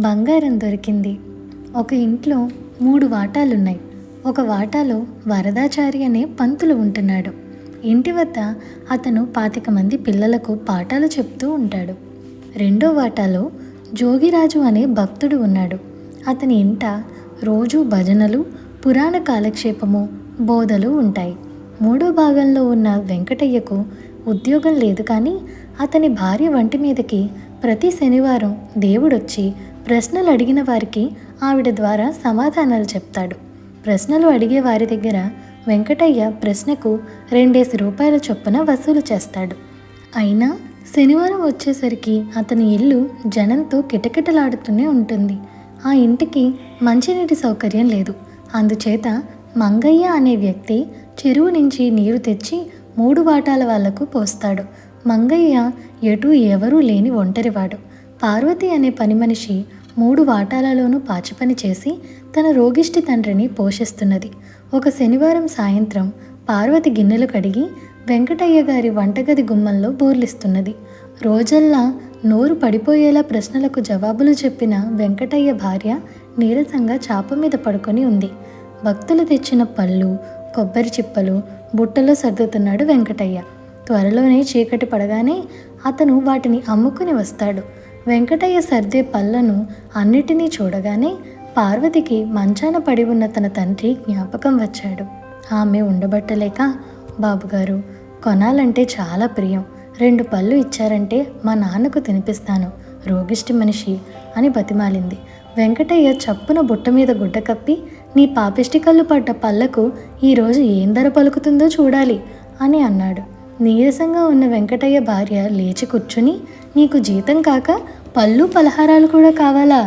బంగారం దొరికింది. ఒక ఇంట్లో 3 వాటాలున్నాయి. ఒక వాటాలో వరదాచారి అనే పంతులు ఉంటున్నాడు. ఇంటి వద్ద అతను 25 మంది పిల్లలకు పాఠాలు చెప్తూ ఉంటాడు. రెండో వాటాలో జోగిరాజు అనే భక్తుడు ఉన్నాడు. అతని ఇంట రోజు భజనలు, పురాణ కాలక్షేపము, బోధలు ఉంటాయి. మూడో భాగంలో ఉన్న వెంకటయ్యకు ఉద్యోగం లేదు, కానీ అతని భార్య వంటి మీదకి ప్రతి శనివారం దేవుడొచ్చి ప్రశ్నలు అడిగిన వారికి ఆవిడ ద్వారా సమాధానాలు చెప్తాడు. ప్రశ్నలు అడిగే వారి దగ్గర వెంకటయ్య ప్రశ్నకు 2 రూపాయల చొప్పున వసూలు చేస్తాడు. అయినా శనివారం వచ్చేసరికి అతని ఇల్లు జనంతో కిటకిటలాడుతూనే ఉంటుంది. ఆ ఇంటికి మంచినీటి సౌకర్యం లేదు. అందుచేత మంగయ్య అనే వ్యక్తి చెరువు నుంచి నీరు తెచ్చి 3 వాటాల వాళ్లకు పోస్తాడు. మంగయ్య ఎటూ ఎవరూ లేని ఒంటరివాడు. పార్వతి అనే పని మనిషి 3 వాటాలలోనూ పాచిపని చేసి తన రోగిష్టి తండ్రిని పోషిస్తున్నది. ఒక శనివారం సాయంత్రం పార్వతి గిన్నెలు కడిగి వెంకటయ్య గారి వంటగది గుమ్మంలో బోర్లిస్తున్నది. రోజల్లా నోరు పడిపోయేలా ప్రశ్నలకు జవాబులు చెప్పిన వెంకటయ్య భార్య నీరసంగా చాప మీద పడుకొని ఉంది. భక్తులు తెచ్చిన పళ్ళు, కొబ్బరి చిప్పలు బుట్టలో సర్దుతున్నాడు వెంకటయ్య. త్వరలోనే చీకటి పడగానే అతను వాటిని అమ్ముకుని వస్తాడు. వెంకటయ్య సర్దే పళ్ళను అన్నిటినీ చూడగానే పార్వతికి మంచాన పడి ఉన్న తన తండ్రి జ్ఞాపకం వచ్చాడు. ఆమె ఉండబట్టలేక, బాబుగారు, కొనాలంటే చాలా ప్రియం, 2 పళ్ళు ఇచ్చారంటే మా నాన్నకు తినిపిస్తాను, రోగిష్టి మనిషి అని బతిమాలింది. వెంకటయ్య చప్పున బుట్ట మీద గుడ్డ కప్పి, నీ పాపిష్టి కళ్ళు పడ్డ పళ్ళకు ఈరోజు ఏం ధర పలుకుతుందో చూడాలి అని అన్నాడు. నీరసంగా ఉన్న వెంకటయ్య భార్య లేచి కూర్చుని, నీకు జీతం కాక పళ్ళు పలహారాలు కూడా కావాలా?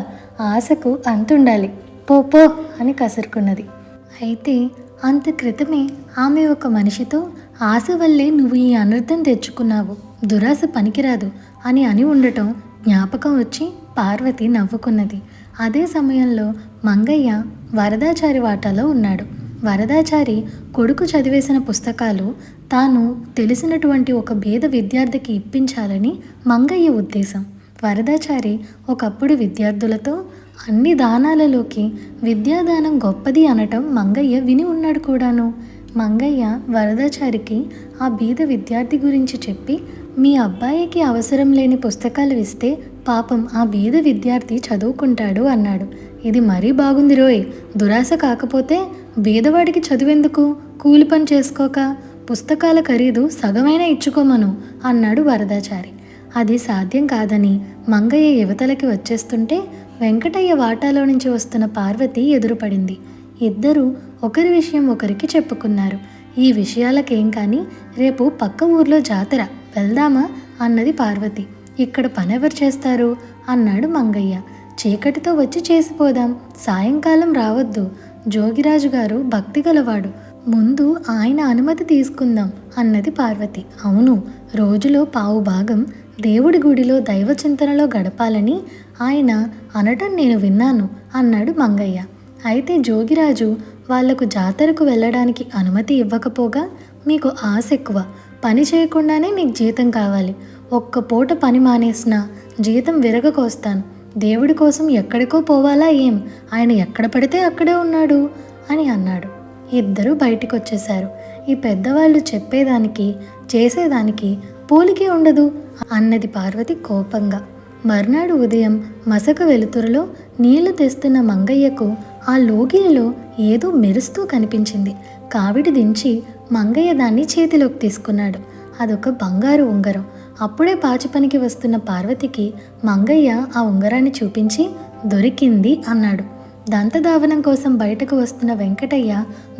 ఆశకు అంతుండాలి, పో పో అని కసురుకున్నది. అయితే అంత క్రితమే ఆమె ఒక మనిషితో, ఆశ వల్లే నువ్వు ఈ అనర్థం తెచ్చుకున్నావు, దురాశ పనికిరాదు అని ఉండటం జ్ఞాపకం వచ్చి పార్వతి నవ్వుకున్నది. అదే సమయంలో మంగయ్య వరదాచారి వాటాలో ఉన్నాడు. వరదాచారి కొడుకు చదివేసిన పుస్తకాలు తాను తెలిసినటువంటి ఒక పేద విద్యార్థికి ఇప్పించాలని మంగయ్య ఉద్దేశం. వరదాచారి ఒకప్పుడు విద్యార్థులతో అన్ని దానాలలోకి విద్యాదానం గొప్పది అనటం మంగయ్య విని ఉన్నాడు కూడాను. మంగయ్య వరదాచారికి ఆ బీద విద్యార్థి గురించి చెప్పి, మీ అబ్బాయికి అవసరం లేని పుస్తకాలు ఇస్తే పాపం ఆ బీద విద్యార్థి చదువుకుంటాడు అన్నాడు. ఇది మరీ బాగుంది రోయ్, దురాశ కాకపోతే బీదవాడికి చదువెందుకు, కూలి పని చేసుకోక పుస్తకాల ఖరీదు సగమైనా ఇచ్చుకోమను అన్నాడు వరదాచారి. అది సాధ్యం కాదని మంగయ్య యువతలకి వచ్చేస్తుంటే వెంకటయ్య వాటాలో నుంచి వస్తున్న పార్వతి ఎదురుపడింది. ఇద్దరూ ఒకరి విషయం ఒకరికి చెప్పుకున్నారు. ఈ విషయాలకేం కానీ రేపు పక్క ఊర్లో జాతర, వెళ్దామా అన్నది పార్వతి. ఇక్కడ పనెవరు చేస్తారు అన్నాడు మంగయ్య. చీకటితో వచ్చి చేసిపోదాం, సాయంకాలం రావద్దు, జోగిరాజు గారు భక్తి గలవాడు, ముందు ఆయన అనుమతి తీసుకుందాం అన్నది పార్వతి. అవును, రోజులో పావు భాగం దేవుడి గుడిలో దైవ చింతనలో గడపాలని ఆయన అనటం నేను విన్నాను అన్నాడు మంగయ్య. అయితే జోగిరాజు వాళ్లకు జాతరకు వెళ్ళడానికి అనుమతి ఇవ్వకపోగా, మీకు ఆశ ఎక్కువ, పని చేయకుండానే మీకు జీతం కావాలి, ఒక్క పూట పని మానేసినా జీతం విరగకొస్తాను, దేవుడి కోసం ఎక్కడికో పోవాలా ఏం, ఆయన ఎక్కడ పడితే అక్కడే ఉన్నాడు అని అన్నాడు. ఇద్దరూ బయటికి వచ్చేశారు. ఈ పెద్దవాళ్ళు చెప్పేదానికి చేసేదానికి పోలికే ఉండదు అన్నది పార్వతి కోపంగా. మర్నాడు ఉదయం మసక వెలుతురులో నీళ్లు తెస్తున్న మంగయ్యకు ఆ లోగిలిలో ఏదో మెరుస్తూ కనిపించింది. కావిడి దించి మంగయ్య దాన్ని చేతిలోకి తీసుకున్నాడు. అదొక బంగారు ఉంగరం. అప్పుడే పాచి పనికి వస్తున్న పార్వతికి మంగయ్య ఆ ఉంగరాన్ని చూపించి, దొరికింది అన్నాడు. దంతధావనం కోసం బయటకు వస్తున్న వెంకటయ్య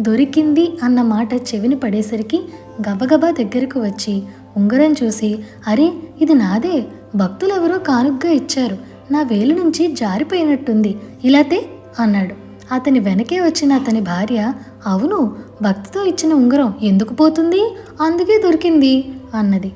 దొరికింది అన్న మాట చెవిని పడేసరికి గబగబా దగ్గరకు వచ్చి ఉంగరం చూసి, అరే ఇది నాదే, భక్తులెవరో కానుగ్గా ఇచ్చారు, నా వేలు నుంచి జారిపోయినట్టుంది, ఇలాతే అన్నాడు. అతని వెనకే వచ్చిన అతని భార్య, అవును, భక్తితో ఇచ్చిన ఉంగరం ఎందుకు పోతుంది, అందుకే దొరికింది అన్నది.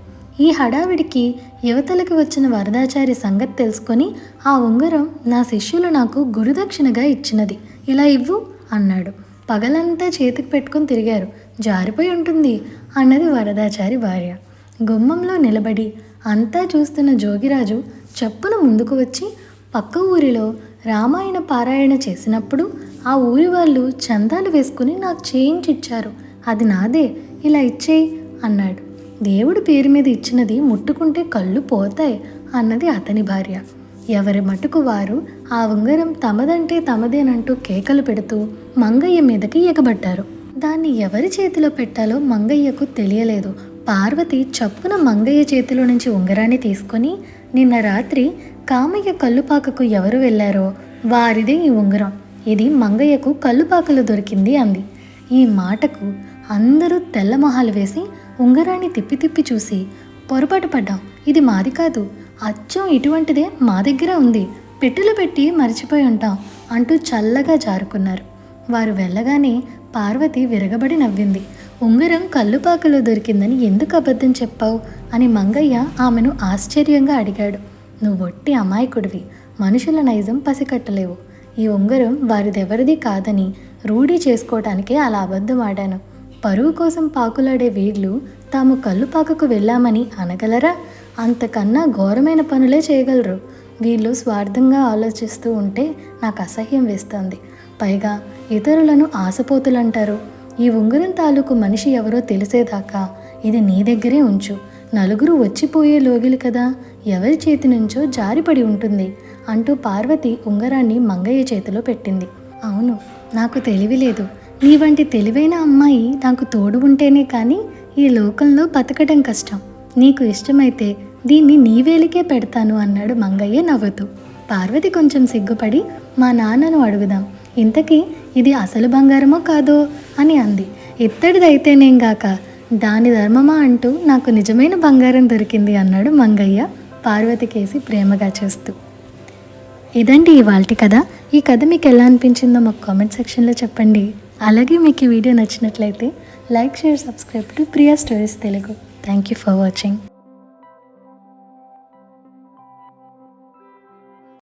ఈ హడావిడికి యువతలకి వచ్చిన వరదాచారి సంగతి తెలుసుకొని, ఆ ఉంగరం నా శిష్యులు నాకు గురుదక్షిణగా ఇచ్చినది, ఇలా ఇవ్వు అన్నాడు. పగలంతా చేతికి పెట్టుకుని తిరిగారు, జారిపోయి ఉంటుంది అన్నది వరదాచారి భార్య. గుమ్మంలో నిలబడి అంతా చూస్తున్న జోగిరాజు చప్పున ముందుకు వచ్చి, పక్క ఊరిలో రామాయణ పారాయణ చేసినప్పుడు ఆ ఊరి వాళ్ళు చందాలు వేసుకుని నాకు చేయించిచ్చారు. అది నాదే, ఇలా ఇచ్చేయి అన్నాడు. దేవుడి పేరు మీద ఇచ్చినది ముట్టుకుంటే కళ్ళు పోతాయి అన్నది అతని భార్య. ఎవరి మటుకు వారు ఆ ఉంగరం తమదంటే తమదేనంటూ కేకలు పెడుతూ మంగయ్య మీదకి ఎగబడ్డారు. దాన్ని ఎవరి చేతిలో పెట్టాలో మంగయ్యకు తెలియలేదు. పార్వతి చప్పున మంగయ్య చేతిలో నుంచి ఉంగరాన్ని తీసుకొని, నిన్న రాత్రి కామయ్య కల్లుపాకకు ఎవరు వెళ్ళారో వారిదే ఈ ఉంగరం, ఇది మంగయ్యకు కల్లుపాకలో దొరికింది అంది. ఈ మాటకు అందరూ తెల్లమొహాలు వేసి ఉంగరాన్ని తిప్పి తిప్పి చూసి, పొరపాటు పడ్డాం, ఇది మాది కాదు, అచ్చం ఇటువంటిదే మా దగ్గర ఉంది, పెట్టెలు పెట్టి మర్చిపోయి ఉంటాం అంటూ చల్లగా జారుకున్నారు. వారు వెళ్ళగానే పార్వతి విరగబడి నవ్వింది. ఉంగరం కల్లుపాకలో దొరికిందని ఎందుకు అబద్ధం చెప్పావు అని మంగయ్య ఆమెను ఆశ్చర్యంగా అడిగాడు. నువ్వొట్టి అమాయకుడివి, మనుషుల నైజం పసికట్టలేవు. ఈ ఉంగరం వారిదెవరిది కాదని రూఢీ చేసుకోవటానికే అలా అబద్ధం ఆడాను. పరువు కోసం పాకులాడే వీళ్ళు తాము కల్లుపాకకు వెళ్ళామని అనగలరా? అంతకన్నా ఘోరమైన పనులే చేయగలరు. వీళ్ళు స్వార్థంగా ఆలోచిస్తూ ఉంటే నాకు అసహ్యం వేస్తోంది. పైగా ఇతరులను ఆశపోతులంటారు. ఈ ఉంగరం తాలూకు మనిషి ఎవరో తెలిసేదాకా ఇది నీ దగ్గరే ఉంచు. నలుగురు వచ్చిపోయే లోగిలు కదా, ఎవరి చేతి నుంచో జారిపడి ఉంటుంది అంటూ పార్వతి ఉంగరాన్ని మంగయ్య చేతిలో పెట్టింది. అవును, నాకు తెలివి లేదు. నీ వంటి తెలివైన అమ్మాయి నాకు తోడు ఉంటేనే కానీ ఈ లోకంలో బతకడం కష్టం. నీకు ఇష్టమైతే దీన్ని నీ వేలికే పెడతాను అన్నాడు మంగయ్య నవ్వుతూ. పార్వతి కొంచెం సిగ్గుపడి, మా నాన్నను అడుగుదాం, ఇంతకీ ఇది అసలు బంగారమో కాదో అని అంది. ఇత్తడిదైతేనేం గాక దాని ధర్మమా అంటూ నాకు నిజమైన బంగారం దొరికింది అన్నాడు మంగయ్య పార్వతి కేసి ప్రేమగా చూస్తూ. ఇదండి ఇవాల్టి కథ. ఈ కథ మీకు ఎలా అనిపించిందో మాకు కామెంట్ సెక్షన్లో చెప్పండి. అలాగే మీకు ఈ వీడియో నచ్చినట్లయితే like, share, subscribe to Priya stories Telugu. Thank you for watching.